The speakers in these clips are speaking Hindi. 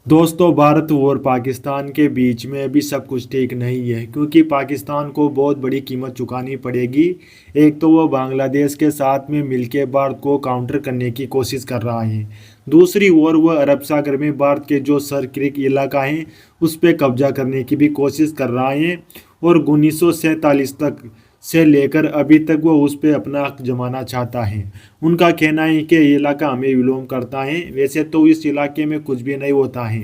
दोस्तों, भारत और पाकिस्तान के बीच में अभी सब कुछ ठीक नहीं है क्योंकि पाकिस्तान को बहुत बड़ी कीमत चुकानी पड़ेगी। एक तो वो बांग्लादेश के साथ में मिलकर भारत को काउंटर करने की कोशिश कर रहा है। दूसरी ओर वह अरब सागर में भारत के जो सर क्रिक इलाका है उस पर कब्जा करने की भी कोशिश कर रहा है। और 1947 तक से लेकर अभी तक वो उस पर अपना हक जमाना चाहता है। उनका कहना है कि ये इलाका हमें विलोम करता है। वैसे तो इस इलाके में कुछ भी नहीं होता है,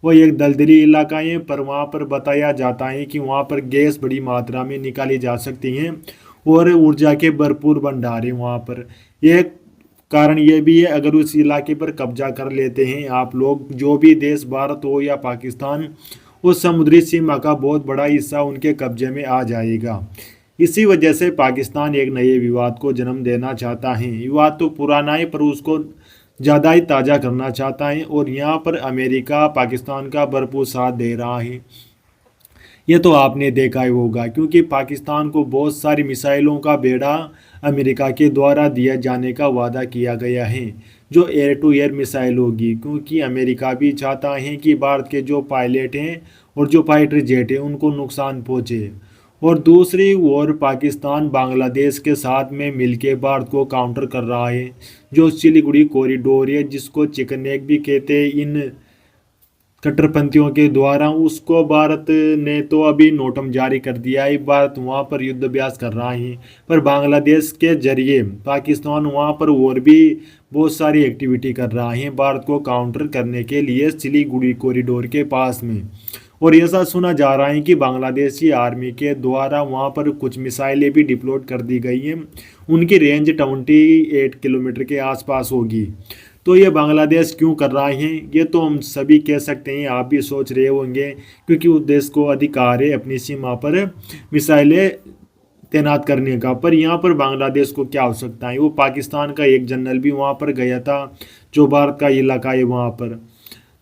वो एक दलदली इलाका है, पर वहाँ पर बताया जाता है कि वहाँ पर गैस बड़ी मात्रा में निकाली जा सकती है और ऊर्जा के भरपूर भंडार है वहाँ पर। एक कारण ये भी है, अगर उस इलाके पर कब्जा कर लेते हैं आप लोग, जो भी देश भारत हो या पाकिस्तान, उस समुद्री सीमा का बहुत बड़ा हिस्सा उनके कब्जे में आ जाएगा। इसी वजह से पाकिस्तान एक नए विवाद को जन्म देना चाहता है। विवाद तो पुराना है पर उसको ज़्यादा ही ताज़ा करना चाहता है और यहाँ पर अमेरिका पाकिस्तान का भरपूर साथ दे रहा है। ये तो आपने देखा ही होगा क्योंकि पाकिस्तान को बहुत सारी मिसाइलों का बेड़ा अमेरिका के द्वारा दिया जाने का वादा किया गया है, जो एयर टू एयर मिसाइल होगी, क्योंकि अमेरिका भी चाहता है कि भारत के जो पायलट हैं और जो फाइटर जेट हैं उनको नुकसान पहुँचे। और दूसरी ओर पाकिस्तान बांग्लादेश के साथ में मिलकर भारत को काउंटर कर रहा है। जो सिलीगुड़ी कॉरिडोर है, जिसको चिकन नेक भी कहते हैं इन कट्टरपंथियों के द्वारा, उसको भारत ने तो अभी नोटम जारी कर दिया है। भारत वहाँ पर युद्ध अभ्यास कर रहा है, पर बांग्लादेश के जरिए पाकिस्तान वहाँ पर और भी बहुत सारी एक्टिविटी कर रहा है भारत को काउंटर करने के लिए सिलीगुड़ी कॉरिडोर के पास में। और ऐसा सुना जा रहा है कि बांग्लादेशी आर्मी के द्वारा वहाँ पर कुछ मिसाइलें भी डिप्लॉयड कर दी गई हैं। उनकी रेंज 28 किलोमीटर के आसपास होगी। तो ये बांग्लादेश क्यों कर रहा है, ये तो हम सभी कह सकते हैं, आप भी सोच रहे होंगे, क्योंकि उस देश को अधिकार है अपनी सीमा पर मिसाइलें तैनात करने का। पर यहाँ पर बांग्लादेश को क्या आवश्यकता है? वो पाकिस्तान का एक जनरल भी वहाँ पर गया था, जो भारत का इलाका है वहाँ पर।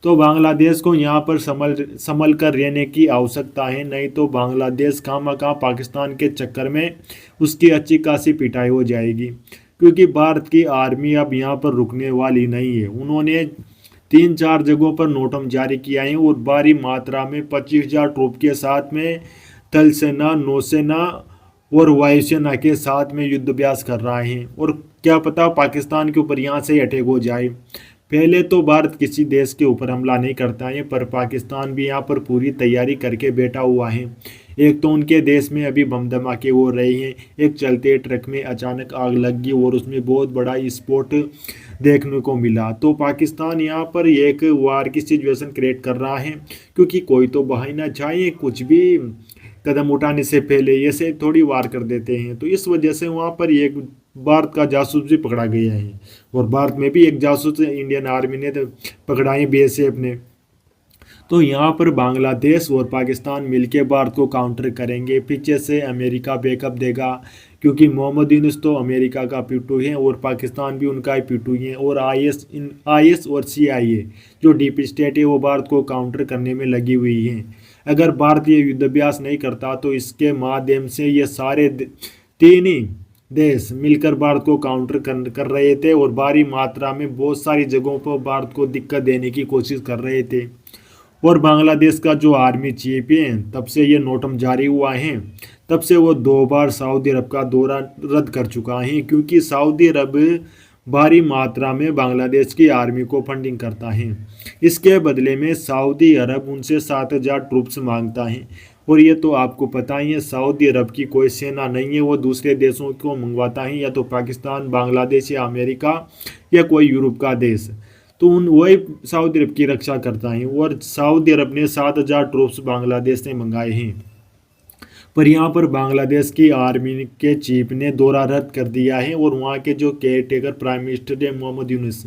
तो बांग्लादेश को यहाँ पर संभल कर रहने की आवश्यकता है, नहीं तो बांग्लादेश खामखा पाकिस्तान के चक्कर में उसकी अच्छी खासी पिटाई हो जाएगी। क्योंकि भारत की आर्मी अब यहाँ पर रुकने वाली नहीं है। उन्होंने 3-4 जगहों पर नोटम जारी किया है और भारी मात्रा में 25,000 ट्रूप के साथ में थल सेना, नौसेना और वायुसेना के साथ में युद्ध अभ्यास कर रहा है। और क्या पता पाकिस्तान के ऊपर यहाँ से अटैक हो जाए। पहले तो भारत किसी देश के ऊपर हमला नहीं करता है, पर पाकिस्तान भी यहाँ पर पूरी तैयारी करके बैठा हुआ है। एक तो उनके देश में अभी बम धमाके हो रहे हैं। एक चलते ट्रक में अचानक आग लग गई और उसमें बहुत बड़ा स्फोट देखने को मिला। तो पाकिस्तान यहाँ पर एक वार की सिचुएशन क्रिएट कर रहा है, क्योंकि कोई तो बहाना चाहिए, कुछ भी कदम उठाने से पहले ऐसे थोड़ी वार कर देते हैं। तो इस वजह से वहाँ पर एक भारत का जासूस भी पकड़ा गया है और भारत में भी एक जासूस इंडियन आर्मी ने तो पकड़ा है, बीएसएफ ने। तो यहाँ पर बांग्लादेश और पाकिस्तान मिलके भारत को काउंटर करेंगे। पीछे से अमेरिका बैकअप देगा, क्योंकि मोहम्मद यूनुस तो अमेरिका का पिट्ठू है और पाकिस्तान भी उनका ही पिट्ठू है। और आईएस और सीआईए जो डीप स्टेट है वो भारत को काउंटर करने में लगी हुई है। अगर भारत ये युद्धाभ्यास नहीं करता तो इसके माध्यम से ये सारे तीन ही देश मिलकर भारत को काउंटर कर रहे थे और भारी मात्रा में बहुत सारी जगहों पर भारत को दिक्कत देने की कोशिश कर रहे थे। और बांग्लादेश का जो आर्मी चीफ है, तब से ये नोटम जारी हुआ है, तब से वो 2 बार सऊदी अरब का दौरा रद्द कर चुका है, क्योंकि सऊदी अरब भारी मात्रा में बांग्लादेश की आर्मी को फंडिंग करता है। इसके बदले में सऊदी अरब उनसे 7,000 ट्रूप्स मांगता है। और ये तो आपको पता ही है, सऊदी अरब की कोई सेना नहीं है, वो दूसरे देशों को मंगवाता है, या तो पाकिस्तान, बांग्लादेश या अमेरिका या कोई यूरोप का देश। तो उन वही सऊदी अरब की रक्षा करता है। और सऊदी अरब ने 7,000 ट्रूप्स बांग्लादेश से मंगाए हैं। पर यहाँ पर बांग्लादेश की आर्मी के चीफ ने दौरा रद्द कर दिया है और वहाँ के जो केयर टेकर प्राइम मिनिस्टर है मोहम्मद यूनुस,